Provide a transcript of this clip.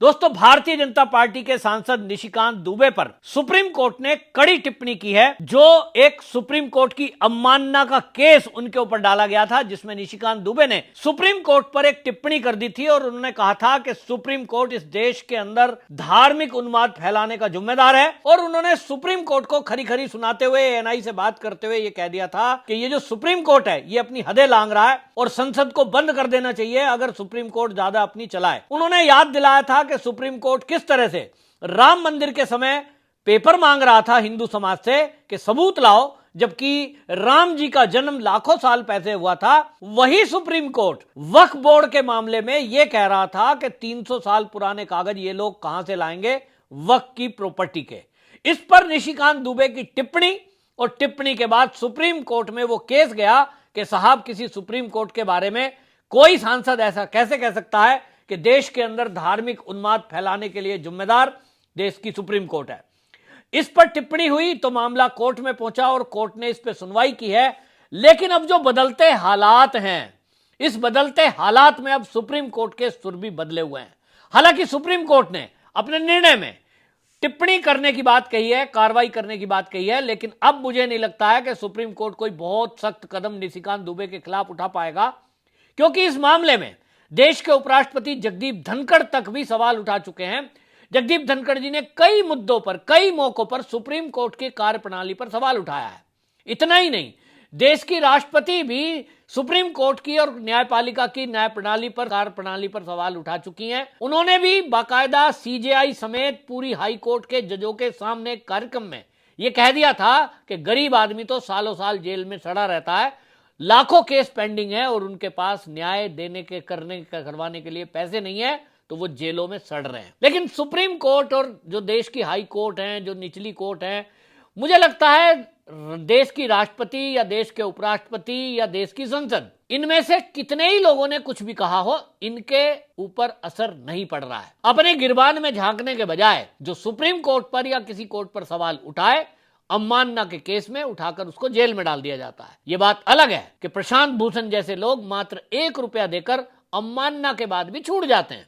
दोस्तों, भारतीय जनता पार्टी के सांसद निशिकांत दुबे पर सुप्रीम कोर्ट ने कड़ी टिप्पणी की है। जो एक सुप्रीम कोर्ट की अवमानना का केस उनके ऊपर डाला गया था, जिसमें निशिकांत दुबे ने सुप्रीम कोर्ट पर एक टिप्पणी कर दी थी और उन्होंने कहा था कि सुप्रीम कोर्ट इस देश के अंदर धार्मिक उन्माद फैलाने का जिम्मेदार है। और उन्होंने सुप्रीम कोर्ट को खरी खरी सुनाते हुए, एएनआई से बात करते हुए यह कह दिया था कि ये जो सुप्रीम कोर्ट है ये अपनी हदें लांघ रहा है और संसद को बंद कर देना चाहिए अगर सुप्रीम कोर्ट ज्यादा अपनी चलाए। उन्होंने याद दिलाया था कि सुप्रीम कोर्ट किस तरह से राम मंदिर के समय पेपर मांग रहा था हिंदू समाज से कि सबूत लाओ, जबकि राम जी का जन्म लाखों साल पहले हुआ था। वही सुप्रीम कोर्ट वक्फ बोर्ड के मामले में यह कह रहा था कि 300 साल पुराने कागज ये लोग कहां से लाएंगे वक्फ की प्रॉपर्टी के। इस पर निशिकांत दुबे की टिप्पणी और टिप्पणी के बाद सुप्रीम कोर्ट में वो केस गया कि साहब, किसी सुप्रीम कोर्ट के बारे में कोई सांसद ऐसा कैसे कह सकता है कि देश के अंदर धार्मिक उन्माद फैलाने के लिए जिम्मेदार देश की सुप्रीम कोर्ट है। इस पर टिप्पणी हुई तो मामला कोर्ट में पहुंचा और कोर्ट ने इस पर सुनवाई की है। लेकिन अब जो बदलते हालात हैं, इस बदलते हालात में अब सुप्रीम कोर्ट के सुर भी बदले हुए हैं। हालांकि सुप्रीम कोर्ट ने अपने निर्णय में टिप्पणी करने की बात कही है, कार्रवाई करने की बात कही है, लेकिन अब मुझे नहीं लगता है कि सुप्रीम कोर्ट कोई बहुत सख्त कदम निशिकांत दुबे के खिलाफ उठा पाएगा, क्योंकि इस मामले में देश के उपराष्ट्रपति जगदीप धनखड़ तक भी सवाल उठा चुके हैं। जगदीप धनखड़ जी ने कई मुद्दों पर, कई मौकों पर सुप्रीम कोर्ट की कार्यप्रणाली पर सवाल उठाया है। इतना ही नहीं, देश की राष्ट्रपति भी सुप्रीम कोर्ट की और न्यायपालिका की न्याय प्रणाली पर सवाल उठा चुकी हैं। उन्होंने भी बाकायदा सीजेआई समेत पूरी हाई कोर्ट के जजों के सामने कार्यक्रम में यह कह दिया था कि गरीब आदमी तो सालों साल जेल में सड़ा रहता है, लाखों केस पेंडिंग है और उनके पास न्याय करवाने के लिए पैसे नहीं है, तो वो जेलों में सड़ रहे हैं। लेकिन सुप्रीम कोर्ट और जो देश की हाई कोर्ट है, जो निचली कोर्ट है, मुझे लगता है देश की राष्ट्रपति या देश के उपराष्ट्रपति या देश की संसद, इनमें से कितने ही लोगों ने कुछ भी कहा हो, इनके ऊपर असर नहीं पड़ रहा है। अपने गिरबान में झांकने के बजाय जो सुप्रीम कोर्ट पर या किसी कोर्ट पर सवाल उठाए, अवमानना के केस में उठाकर उसको जेल में डाल दिया जाता है। यह बात अलग है कि प्रशांत भूषण जैसे लोग मात्र 1 रुपया देकर अवमानना के बाद भी छूट जाते हैं।